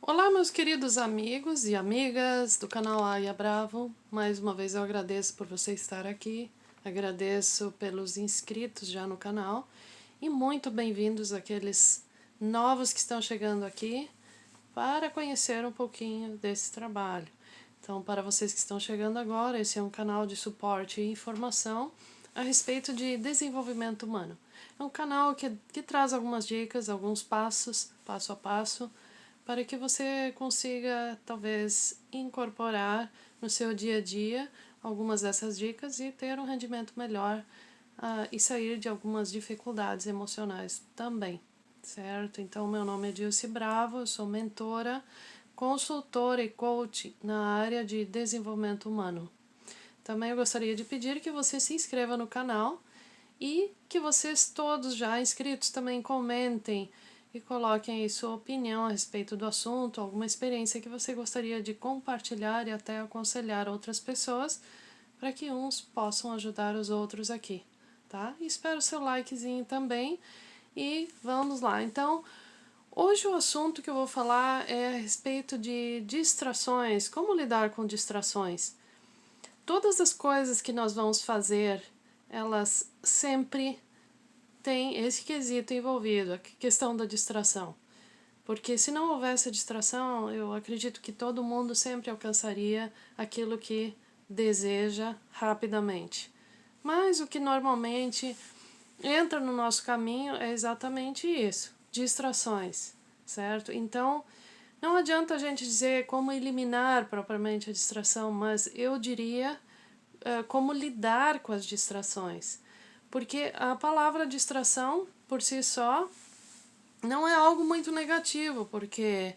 Olá, meus queridos amigos e amigas do canal Aya Bravo. Mais uma vez eu agradeço por você estar aqui, agradeço pelos inscritos já no canal e muito bem-vindos àqueles novos que estão chegando aqui para conhecer um pouquinho desse trabalho. Então, para vocês que estão chegando agora, esse é um canal de suporte e informação a respeito de desenvolvimento humano. É um canal que traz algumas dicas, alguns passos, passo a passo, para que você consiga, talvez, incorporar no seu dia a dia algumas dessas dicas e ter um rendimento melhor e sair de algumas dificuldades emocionais também, certo? Então, meu nome é Dilce Bravo, eu sou mentora, consultora e coach na área de desenvolvimento humano. Também eu gostaria de pedir que você se inscreva no canal e que vocês todos já inscritos também comentem e coloquem aí sua opinião a respeito do assunto, alguma experiência que você gostaria de compartilhar e até aconselhar outras pessoas para que uns possam ajudar os outros aqui, tá? E espero o seu likezinho também e vamos lá. Então, hoje o assunto que eu vou falar é a respeito de distrações, como lidar com distrações. Todas as coisas que nós vamos fazer, elas sempre têm esse quesito envolvido, a questão da distração. Porque se não houvesse a distração, eu acredito que todo mundo sempre alcançaria aquilo que deseja rapidamente. Mas o que normalmente entra no nosso caminho é exatamente isso, distrações, certo? Então, não adianta a gente dizer como eliminar propriamente a distração, mas eu diria como lidar com as distrações. Porque a palavra distração, por si só, não é algo muito negativo, porque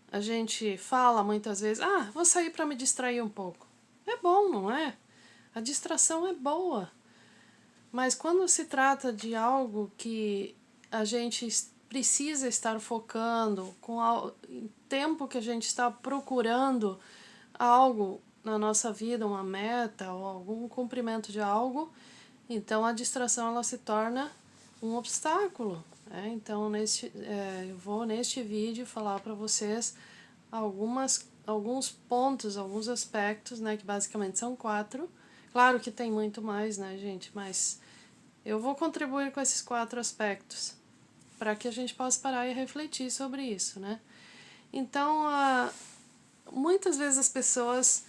a gente fala muitas vezes, vou sair para me distrair um pouco. É bom, não é? A distração é boa. Mas quando se trata de algo que a gente precisa estar focando, com o tempo que a gente está procurando algo na nossa vida, uma meta ou algum cumprimento de algo, então a distração ela se torna um obstáculo. Então eu vou neste vídeo falar para vocês alguns pontos, alguns aspectos, né, que basicamente são 4. Claro que tem muito mais, né, gente, mas eu vou contribuir com esses 4 aspectos para que a gente possa parar e refletir sobre isso, né? Então, muitas vezes as pessoas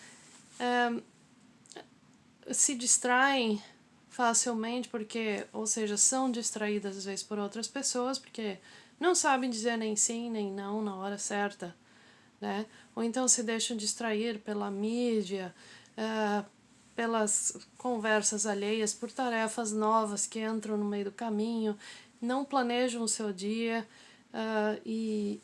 se distraem facilmente porque, ou seja, são distraídas às vezes por outras pessoas porque não sabem dizer nem sim nem não na hora certa, né? Ou então se deixam distrair pela mídia, pelas conversas alheias, por tarefas novas que entram no meio do caminho, não planejam o seu dia e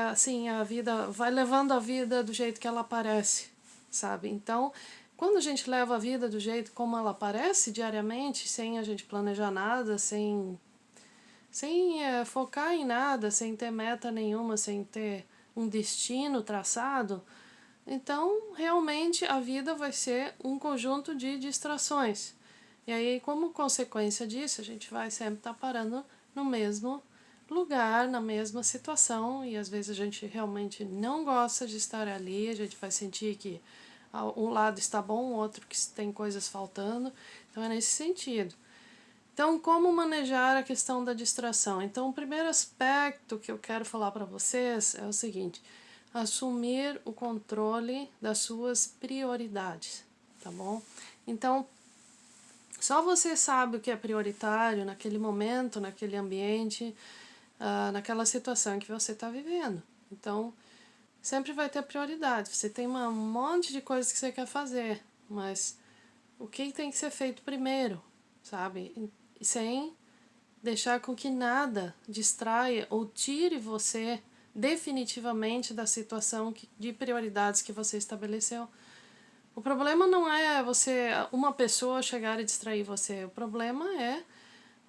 assim a vida vai levando a vida do jeito que ela aparece, sabe? Então, quando a gente leva a vida do jeito como ela aparece diariamente, sem a gente planejar nada, sem focar em nada, sem ter meta nenhuma, sem ter um destino traçado, então realmente a vida vai ser um conjunto de distrações. E aí, como consequência disso, a gente vai sempre estar parando no mesmo lugar, na mesma situação, e às vezes a gente realmente não gosta de estar ali, a gente vai sentir que um lado está bom, o outro que tem coisas faltando, então é nesse sentido. Então, como manejar a questão da distração? Então, o primeiro aspecto que eu quero falar para vocês é o seguinte: assumir o controle das suas prioridades, tá bom? Então, só você sabe o que é prioritário naquele momento, naquele ambiente, naquela situação que você está vivendo. Então, sempre vai ter prioridade. Você tem um monte de coisas que você quer fazer, mas o que tem que ser feito primeiro, sabe? Sem deixar com que nada distraia ou tire você definitivamente da situação de prioridades que você estabeleceu. O problema não é uma pessoa chegar e distrair você. O problema é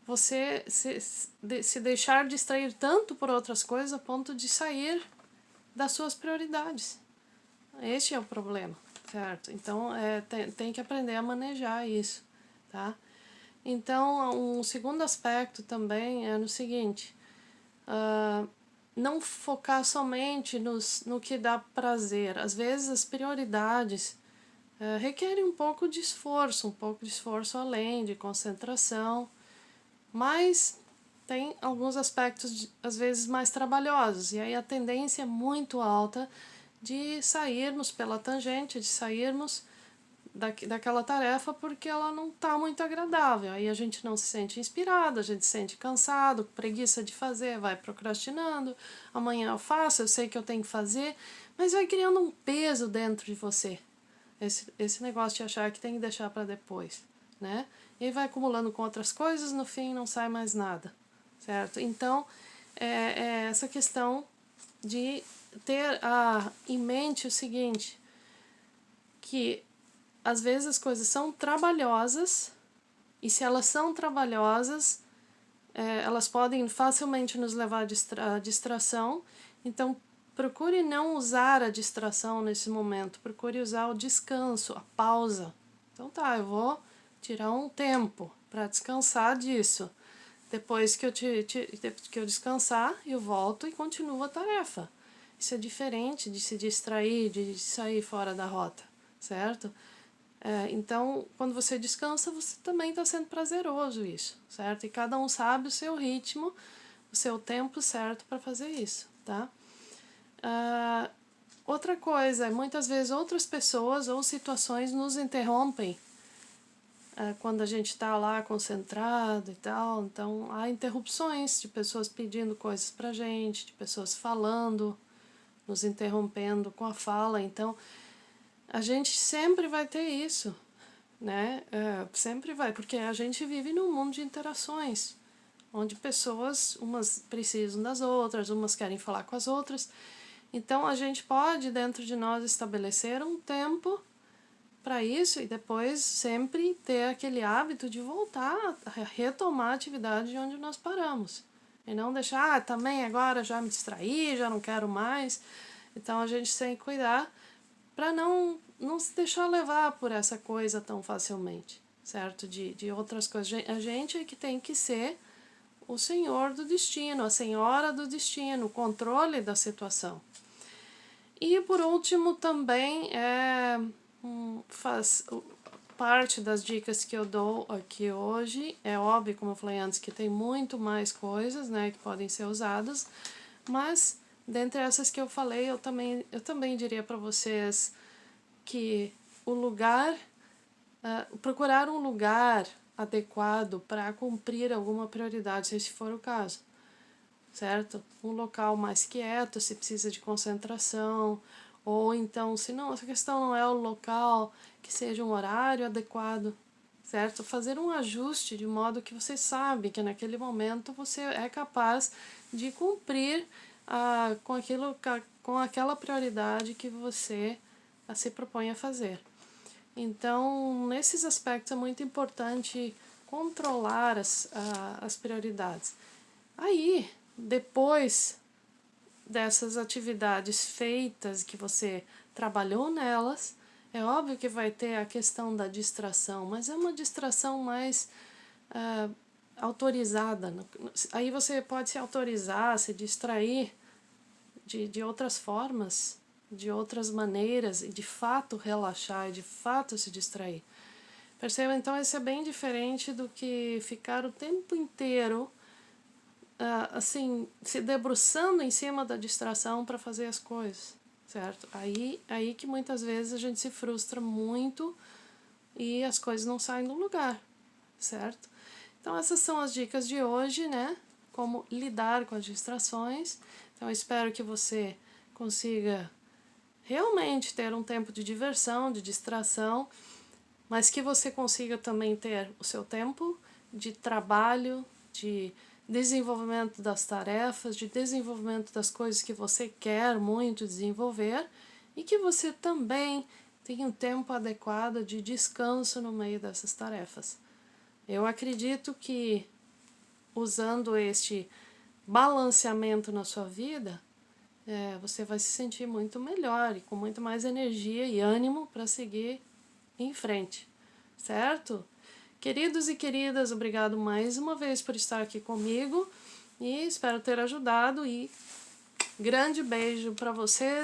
você se deixar distrair tanto por outras coisas a ponto de sair das suas prioridades. Este é o problema, certo? Então, tem que aprender a manejar isso, tá? Então, um segundo aspecto também é no seguinte: não focar somente no que dá prazer. Às vezes as prioridades requerem um pouco de esforço além de concentração, mas tem alguns aspectos às vezes mais trabalhosos, e aí a tendência é muito alta de sairmos pela tangente, de sairmos daquela tarefa porque ela não está muito agradável. Aí a gente não se sente inspirado, a gente se sente cansado, preguiça de fazer, vai procrastinando. Amanhã eu faço, eu sei que eu tenho que fazer, mas vai criando um peso dentro de você. Esse negócio de achar que tem que deixar para depois, né? E aí vai acumulando com outras coisas, no fim não sai mais nada, certo? Então, é essa questão de ter em mente o seguinte, que às vezes as coisas são trabalhosas, e se elas são trabalhosas, elas podem facilmente nos levar à distração. Então, procure não usar a distração nesse momento, procure usar o descanso, a pausa. Então tá, eu vou tirar um tempo para descansar disso. Depois que eu descansar, eu volto e continuo a tarefa. Isso é diferente de se distrair, de sair fora da rota, certo? Então, quando você descansa, você também está sendo prazeroso isso, certo? E cada um sabe o seu ritmo, o seu tempo certo para fazer isso, tá? Outra coisa, muitas vezes outras pessoas ou situações nos interrompem quando a gente está lá concentrado e tal. Então, há interrupções de pessoas pedindo coisas pra gente, de pessoas falando, nos interrompendo com a fala. Então, a gente sempre vai ter isso, né? Sempre vai, porque a gente vive num mundo de interações, onde pessoas, umas precisam das outras, umas querem falar com as outras. Então, a gente pode, dentro de nós, estabelecer um tempo para isso e depois sempre ter aquele hábito de voltar a retomar a atividade de onde nós paramos. E não deixar, também agora já me distraí, já não quero mais. Então, a gente tem que cuidar para não se deixar levar por essa coisa tão facilmente, certo? De outras coisas. A gente é que tem que ser o senhor do destino, a senhora do destino, o controle da situação. E por último também faz parte das dicas que eu dou aqui hoje. É óbvio, como eu falei antes, que tem muito mais coisas, né, que podem ser usadas, mas dentre essas que eu falei, eu também diria para vocês que o lugar, procurar um lugar adequado para cumprir alguma prioridade, se for o caso, certo? Um local mais quieto, se precisa de concentração, ou então, se não, essa questão não é o local, que seja um horário adequado, certo? Fazer um ajuste de modo que você sabe que naquele momento você é capaz de cumprir com aquela prioridade que você se propõe a fazer. Então, nesses aspectos é muito importante controlar as prioridades. Aí, depois dessas atividades feitas, que você trabalhou nelas, é óbvio que vai ter a questão da distração, mas é uma distração mais autorizada. Aí você pode se autorizar, se distrair de outras formas, de outras maneiras, e de fato relaxar, e de fato se distrair. Perceba, então, isso é bem diferente do que ficar o tempo inteiro assim, se debruçando em cima da distração para fazer as coisas, certo? Aí que muitas vezes a gente se frustra muito e as coisas não saem do lugar, certo? Então essas são as dicas de hoje, né? Como lidar com as distrações. Então eu espero que você consiga realmente ter um tempo de diversão, de distração, mas que você consiga também ter o seu tempo de trabalho, de desenvolvimento das tarefas, de desenvolvimento das coisas que você quer muito desenvolver, e que você também tenha um tempo adequado de descanso no meio dessas tarefas. Eu acredito que usando este balanceamento na sua vida, você vai se sentir muito melhor e com muito mais energia e ânimo para seguir em frente, certo? Queridos e queridas, obrigado mais uma vez por estar aqui comigo e espero ter ajudado, e Grande beijo para você.